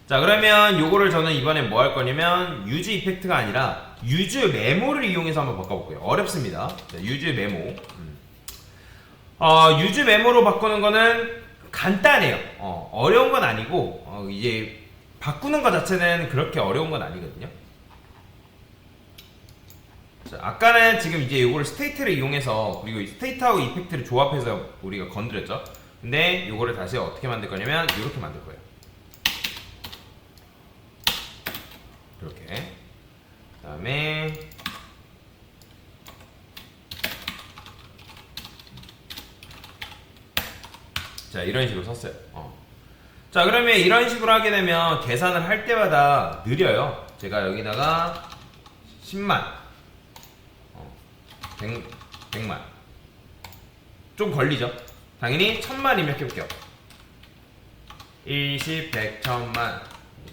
자, 그러면 요거를 저는 이번에 뭐 할 거냐면 유즈 이펙트가 아니라 유즈 메모를 이용해서 한번 바꿔볼게요. 어렵습니다. 자, 유즈 메모. 유즈 메모로 바꾸는 거는 간단해요. 어려운 건 아니고 이제 바꾸는 것 자체는 그렇게 어려운 건 아니거든요. 자, 아까는 지금 이제 요거를 스테이트를 이용해서 그리고 스테이트하고 이펙트를 조합해서 우리가 건드렸죠. 근데 요거를 다시 어떻게 만들 거냐면 이렇게 만들 거예요. 이렇게. 그 다음에 자, 이런 식으로 썼어요. 자, 그러면 이런 식으로 하게 되면 계산을 할 때마다 느려요. 제가 여기다가 10만 100만 좀 걸리죠. 당연히 1000만이면 해볼게요. 1, 10, 100, 1000만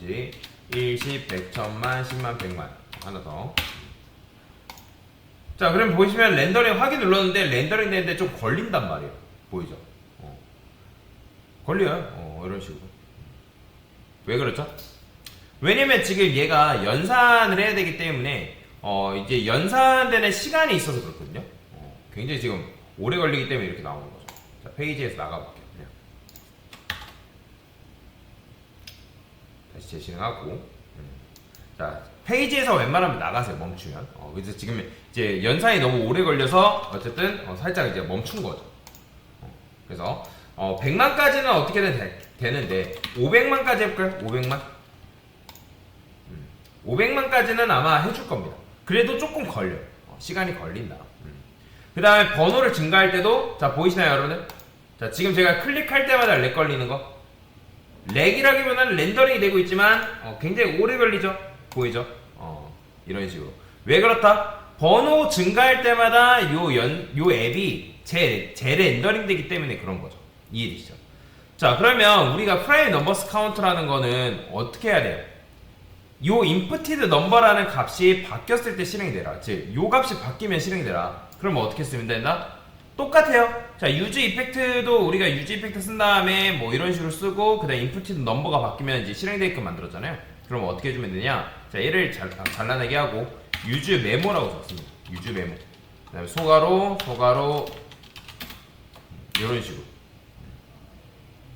1, 10, 100, 1000만 10만, 100만 하나 더. 자, 그럼 보시면 렌더링 확인 눌렀는데 렌더링 되는데 좀 걸린단 말이에요. 보이죠? 걸려요. 이런 식으로. 왜 그렇죠? 왜냐면 지금 얘가 연산을 해야 되기 때문에 이제 연산되는 시간이 있어서 그렇거든요. 굉장히 지금 오래 걸리기 때문에 이렇게 나오는 거죠. 자, 페이지에서 나가볼게요. 그냥. 다시 재실행하고. 자, 페이지에서 웬만하면 나가세요. 멈추면. 그래서 지금 이제 연산이 너무 오래 걸려서 어쨌든 살짝 이제 멈춘 거죠. 그래서 100만까지는 어떻게든 되는데 500만까지 해볼까요? 500만? 500만까지는 아마 해줄 겁니다. 그래도 조금 걸려요. 시간이 걸린다. 그 다음에 번호를 증가할 때도 자, 보이시나요 여러분들? 자, 지금 제가 클릭할 때마다 렉 걸리는 거. 렉이라기보다는 렌더링이 되고 있지만 굉장히 오래 걸리죠? 보이죠? 이런 식으로. 왜 그렇다? 번호 증가할 때마다 요 앱이 재렌더링 되기 때문에 그런 거죠. 이해되시죠? 자, 그러면 우리가 프라임 넘버스 카운트라는 거는 어떻게 해야 돼요? 요 인풋티드 넘버라는 값이 바뀌었을 때 실행이 되라. 즉, 요 값이 바뀌면 실행이 되라. 그럼 어떻게 쓰면 된다? 똑같아요. 자, 유즈 이펙트도 우리가 유즈 이펙트 쓴 다음에 뭐 이런 식으로 쓰고 그다음 인풋티드 넘버가 바뀌면 이제 실행되게끔 만들었잖아요. 그럼 어떻게 해주면 되냐? 자, 얘를 잘라내게 하고 유즈 메모라고 적습니다. 유즈 메모. 그다음에 소가로 이런 식으로.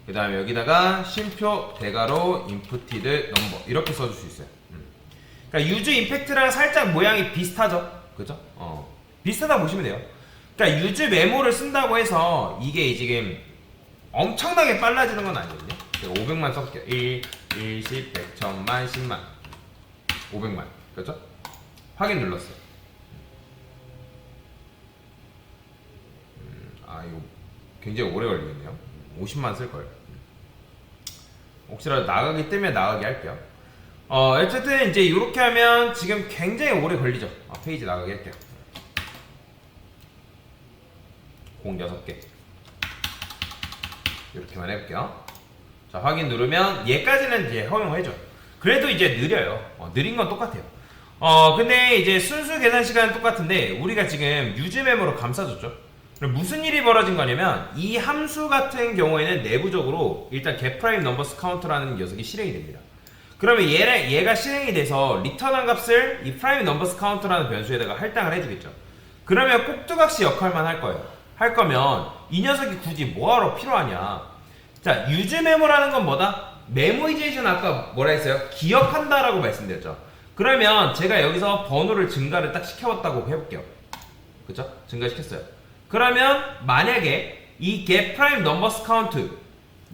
그 다음에 여기다가 쉼표 대가로 인풋티드 넘버 이렇게 써줄 수 있어요. 그러니까 유즈 임팩트랑 살짝 모양이 비슷하죠, 그죠? 비슷하다 보시면 돼요. 그러니까 유즈 메모를 쓴다고 해서 이게 지금 엄청나게 빨라지는 건 아니거든요. 제가 500만 써볼게요. 1, 10, 100, 1000만, 10만 500만, 그렇죠? 확인 눌렀어요. 이거 굉장히 오래 걸리겠네요. 50만 쓸걸. 혹시라도 나가기 때문에 나가게 할게요. 어쨌든 이제 이렇게 하면 지금 굉장히 오래 걸리죠. 페이지 나가게 할게요. 공 6개. 이렇게만 해볼게요. 자, 확인 누르면 얘까지는 이제 허용해줘. 그래도 이제 느려요. 느린 건 똑같아요. 근데 이제 순수 계산 시간은 똑같은데 우리가 지금 유즈 메모로 감싸줬죠. 그럼 무슨 일이 벌어진 거냐면 이 함수 같은 경우에는 내부적으로 일단 getPrime numbers count라는 녀석이 실행이 됩니다. 그러면 얘가 실행이 돼서 리턴한 값을 이 prime numbers count라는 변수에다가 할당을 해주겠죠. 그러면 꼭두각시 역할만 할 거예요. 할 거면 이 녀석이 굳이 뭐하러 필요하냐. 자, use memo라는 건 뭐다? memoization 아까 뭐라 했어요? 기억한다라고 말씀드렸죠. 그러면 제가 여기서 번호를 증가를 딱 시켜봤다고 해볼게요. 그쵸? 증가시켰어요. 그러면 만약에 이 getPrime numbers count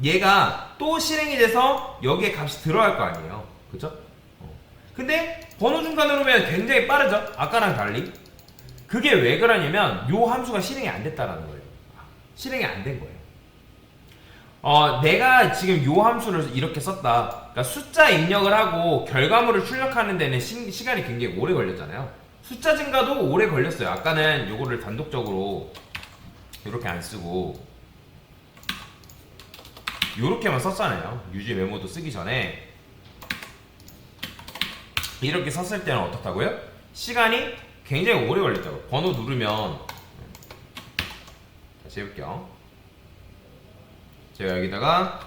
얘가 또 실행이 돼서 여기에 값이 들어갈 거 아니에요. 그쵸? 근데 번호 중간 누르면 굉장히 빠르죠? 아까랑 달리. 그게 왜 그러냐면 요 함수가 실행이 안 됐다라는 거예요. 실행이 안 된 거예요. 내가 지금 요 함수를 이렇게 썼다. 그러니까 숫자 입력을 하고 결과물을 출력하는 데는 시간이 굉장히 오래 걸렸잖아요. 숫자 증가도 오래 걸렸어요. 아까는 요거를 단독적으로 이렇게 안 쓰고 요렇게만 썼잖아요. 유지 메모도 쓰기 전에 이렇게 썼을 때는 어떻다고요? 시간이 굉장히 오래 걸렸다고. 번호 누르면 다시 해볼게요. 제가 여기다가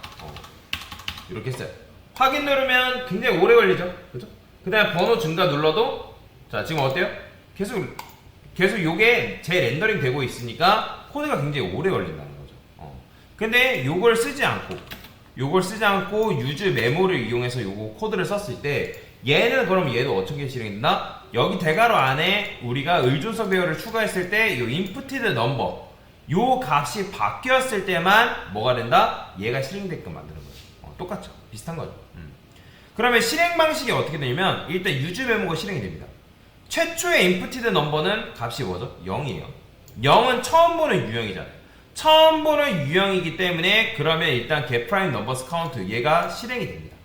이렇게 했어요. 확인 누르면 굉장히 오래 걸리죠. 그죠? 그 다음에 번호 증가 눌러도 자 지금 어때요? 계속 요게 재렌더링 되고 있으니까 코드가 굉장히 오래 걸린다는 거죠. 근데 요걸 쓰지 않고 유즈 메모를 이용해서 요거 코드를 썼을 때 얘는 그럼 얘도 어떻게 실행된다? 여기 대괄호 안에 우리가 의존성 배열을 추가했을 때 요 inputted number 요 값이 바뀌었을 때만 뭐가 된다? 얘가 실행되게끔 만드는 거죠. 똑같죠? 비슷한 거죠. 그러면 실행 방식이 어떻게 되냐면 일단 유즈 메모가 실행이 됩니다. 최초의 inputted number는 값이 뭐죠? 0이에요. 0은 처음 보는 유형이잖아요. 처음 보는 유형이기 때문에 그러면 일단 getPrime numbers count 얘가 실행이 됩니다.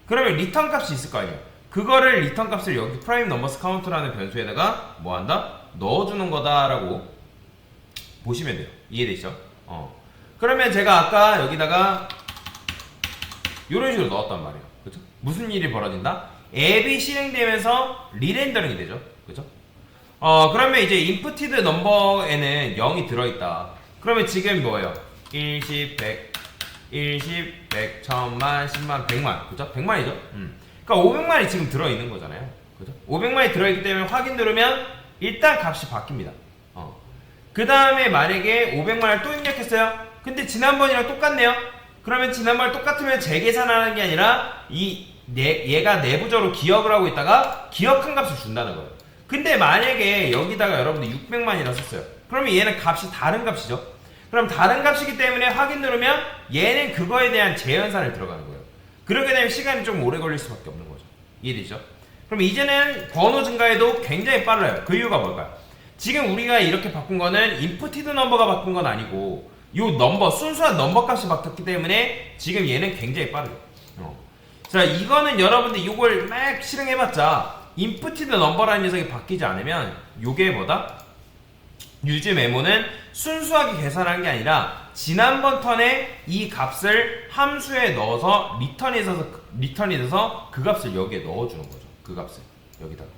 그러면 리턴 값이 있을 거 아니에요. 그거를 리턴 값을 여기 prime numbers count라는 변수에다가 뭐 한다? 넣어주는 거다라고 보시면 돼요. 이해되시죠? 그러면 제가 아까 여기다가 이런 식으로 넣었단 말이에요. 그죠? 무슨 일이 벌어진다? 앱이 실행되면서 리렌더링이 되죠. 그죠? 그러면 이제 inputted number에는 0이 들어있다. 그러면 지금 뭐예요? 1, 10, 100, 1, 10, 100, 1000만, 10만, 100만. 그죠? 100만이죠? 그러니까 500만이 지금 들어있는 거잖아요. 그죠? 500만이 들어있기 때문에 확인 누르면 일단 값이 바뀝니다. 그 다음에 만약에 500만을 또 입력했어요. 근데 지난번이랑 똑같네요. 그러면 지난번 똑같으면 재계산하는 게 아니라 얘가 내부적으로 기억을 하고 있다가 기억한 값을 준다는 거예요. 근데 만약에 여기다가 여러분들 600만이라 썼어요. 그러면 얘는 값이 다른 값이죠. 그럼 다른 값이기 때문에 확인 누르면 얘는 그거에 대한 재연산을 들어가는 거예요. 그렇게 되면 시간이 좀 오래 걸릴 수밖에 없는 거죠. 이해되죠? 그럼 이제는 번호 증가에도 굉장히 빨라요. 그 이유가 뭘까요? 지금 우리가 이렇게 바꾼 거는 inputted number가 바꾼 건 아니고 요 넘버, 순수한 넘버 값이 바뀌었기 때문에 지금 얘는 굉장히 빠르죠. 자, 이거는 여러분들 이걸 막 실행해봤자 inputted number라는 녀석이 바뀌지 않으면 요게 뭐다? 유즈 메모는 순수하게 계산한 게 아니라 지난번 턴에 이 값을 함수에 넣어서 리턴이 돼서 그 값을 여기에 넣어주는 거죠. 그 값을 여기다가.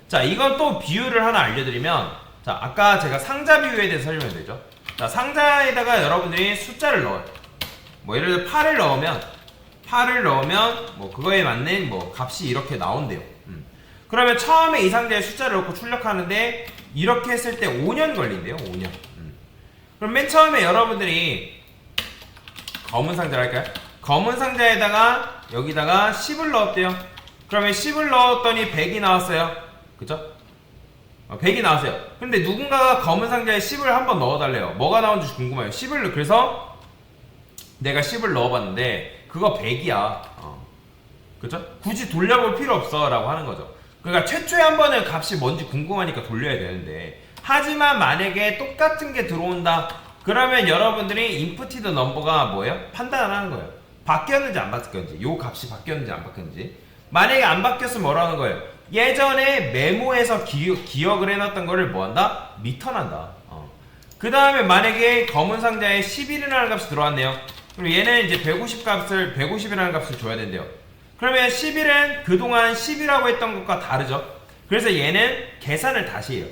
자, 이건 또 비유를 하나 알려드리면, 자, 아까 제가 상자 비유에 대해서 설명드리죠. 자, 상자에다가 여러분들이 숫자를 넣어요. 뭐 예를 들어 8을 넣으면 뭐 그거에 맞는 뭐 값이 이렇게 나온대요. 그러면 처음에 이 상자에 숫자를 넣고 출력하는데 이렇게 했을 때 5년 걸린대요. 5년. 그럼 맨 처음에 여러분들이 검은 상자를 할까요? 검은 상자에다가 여기다가 10을 넣었대요. 그러면 10을 넣었더니 100이 나왔어요. 그쵸? 100이 나왔어요. 근데 누군가가 검은 상자에 10을 한번 넣어달래요. 뭐가 나온지 궁금해요. 그래서 내가 10을 넣어봤는데 그거 100이야. 그쵸? 굳이 돌려볼 필요 없어 라고 하는 거죠. 그러니까 최초에 한 번은 값이 뭔지 궁금하니까 돌려야 되는데, 하지만 만약에 똑같은 게 들어온다 그러면 여러분들이 inputted number가 뭐예요? 판단을 하는 거예요. 바뀌었는지 안 바뀌었는지, 요 값이 바뀌었는지 안 바뀌었는지. 만약에 안 바뀌었으면 뭐라는 거예요? 예전에 메모에서 기억을 해놨던 거를 뭐한다? 리턴한다. 그 다음에 만약에 검은 상자에 11이라는 값이 들어왔네요. 그럼 얘는 이제 150이라는 값을 줘야 된대요. 그러면 11은 그동안 10이라고 했던 것과 다르죠. 그래서 얘는 계산을 다시 해요.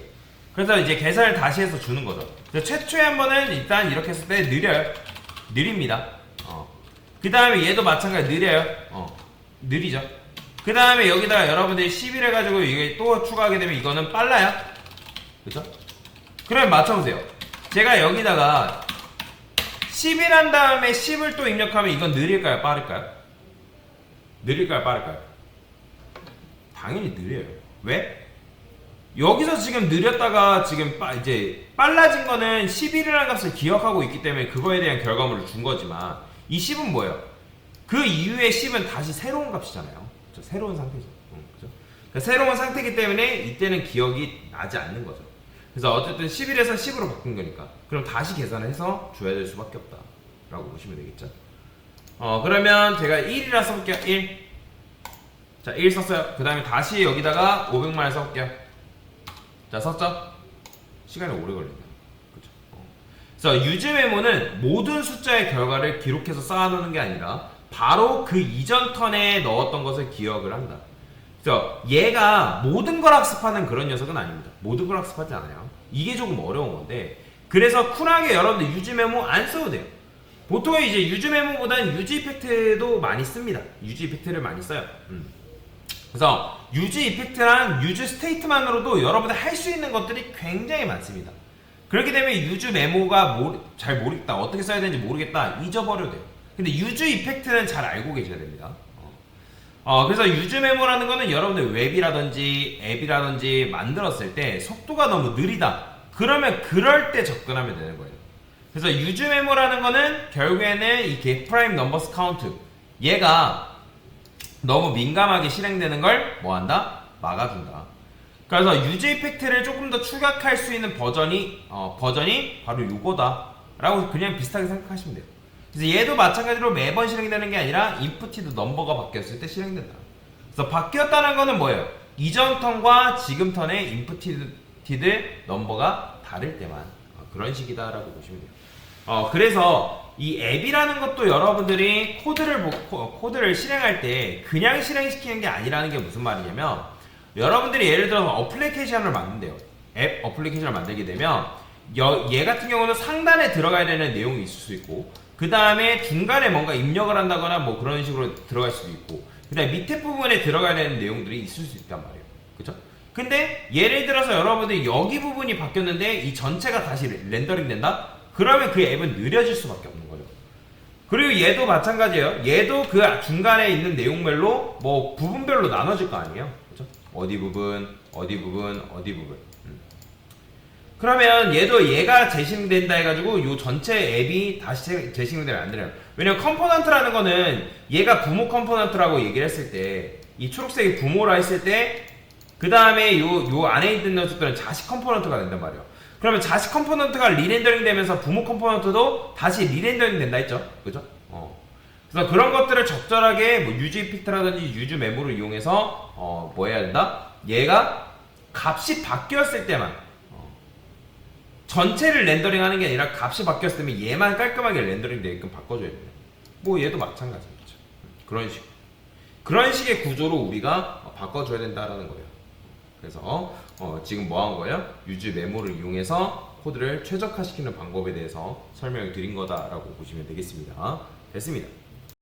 그래서 이제 계산을 다시 해서 주는 거죠. 그래서 최초에 한 번은 일단 이렇게 했을 때 느립니다. 그 다음에 얘도 마찬가지로 느려요. 느리죠. 그 다음에 여기다가 여러분들이 11 해가지고 이게 또 추가하게 되면 이거는 빨라요. 그쵸? 그러면 맞춰보세요. 제가 여기다가 11 한 다음에 10을 또 입력하면 이건 느릴까요? 빠를까요? 느릴까요? 빠를까요? 당연히 느려요. 왜? 여기서 지금 느렸다가 지금 이제 빨라진 거는 11이라는 값을 기억하고 있기 때문에 그거에 대한 결과물을 준 거지만 이 10은 뭐예요? 그 이후에 10은 다시 새로운 값이잖아요. 그렇죠? 새로운 상태죠. 그렇죠? 그러니까 새로운 상태이기 때문에 이때는 기억이 나지 않는 거죠. 그래서 어쨌든 11에서 10으로 바꾼 거니까 그럼 다시 계산을 해서 줘야 될 수밖에 없다 라고 보시면 되겠죠. 그러면 제가 1이라 써볼게요. 1. 자, 1 썼어요. 그 다음에 다시 여기다가 500만을 써볼게요. 자, 썼죠? 시간이 오래 걸린다. 그쵸? 그래서 유즈 메모는 모든 숫자의 결과를 기록해서 쌓아놓는 게 아니라 바로 그 이전 턴에 넣었던 것을 기억을 한다. 그래서 얘가 모든 걸 학습하는 그런 녀석은 아닙니다. 모든 걸 학습하지 않아요. 이게 조금 어려운 건데, 그래서 쿨하게 여러분들 유즈 메모 안 써도 돼요. 보통 이제 유즈 메모보다는 유즈 이펙트도 많이 씁니다. 유즈 이펙트를 많이 써요. 그래서 유즈 이펙트랑 유즈 스테이트만으로도 여러분들 할 수 있는 것들이 굉장히 많습니다. 그렇게 되면 유즈 메모가 잘 모르겠다, 어떻게 써야 되는지 모르겠다, 잊어버려도 돼요. 근데 유즈 이펙트는 잘 알고 계셔야 됩니다. 그래서 유즈 메모라는 거는 여러분들 웹이라든지 앱이라든지 만들었을 때 속도가 너무 느리다, 그러면 그럴 때 접근하면 되는 거예요. 그래서 유즈 메모라는 거는 결국에는 이 get prime numbers count, 얘가 너무 민감하게 실행되는 걸 뭐한다? 막아준다. 그래서 유즈 이펙트를 조금 더 추격할 수 있는 버전이 바로 요거다 라고 그냥 비슷하게 생각하시면 돼요. 그래서 얘도 마찬가지로 매번 실행되는 게 아니라 인풋티드 넘버가 바뀌었을 때 실행된다. 그래서 바뀌었다는 거는 뭐예요? 이전 턴과 지금 턴의 인풋티드 넘버가 다를 때만 그런 식이다라고 보시면 돼요. 그래서 이 앱이라는 것도 여러분들이 코드를 실행할 때 그냥 실행시키는 게 아니라는 게 무슨 말이냐면, 여러분들이 예를 들어서 어플리케이션을 만든대요. 앱 어플리케이션을 만들게 되면 얘 같은 경우는 상단에 들어가야 되는 내용이 있을 수 있고, 그 다음에 중간에 뭔가 입력을 한다거나 뭐 그런 식으로 들어갈 수도 있고, 그 다음에 밑에 부분에 들어가야 되는 내용들이 있을 수 있단 말이에요. 그쵸? 근데 예를 들어서 여러분들이 여기 부분이 바뀌었는데 이 전체가 다시 렌더링 된다? 그러면 그 앱은 느려질 수밖에 없는 거죠. 그리고 얘도 마찬가지예요. 얘도 그 중간에 있는 내용별로 뭐 부분별로 나눠질 거 아니에요. 그쵸? 어디 부분, 어디 부분, 어디 부분. 그러면 얘가 재실행된다 해가지고 요 전체 앱이 다시 재실행되면 안 되나요? 왜냐면 컴포넌트라는 거는 얘가 부모 컴포넌트라고 얘기를 했을 때, 이 초록색이 부모라 했을 때, 그 다음에 요 안에 있는 녀석들은 자식 컴포넌트가 된단 말이에요. 그러면 자식 컴포넌트가 리렌더링 되면서 부모 컴포넌트도 다시 리렌더링 된다 했죠? 그죠? 그래서 그런 것들을 적절하게 뭐 유즈 이펙트라든지 유즈 메모를 이용해서 뭐 해야 된다? 얘가 값이 바뀌었을 때만 전체를 렌더링 하는 게 아니라 값이 바뀌었을 때면 얘만 깔끔하게 렌더링 되게끔 바꿔줘야 돼요. 뭐 얘도 마찬가지겠죠. 그런 식의 구조로 우리가 바꿔줘야 된다라는 거예요. 그래서 지금 뭐 한 거예요? 유즈 메모를 이용해서 코드를 최적화시키는 방법에 대해서 설명을 드린 거다라고 보시면 되겠습니다. 됐습니다.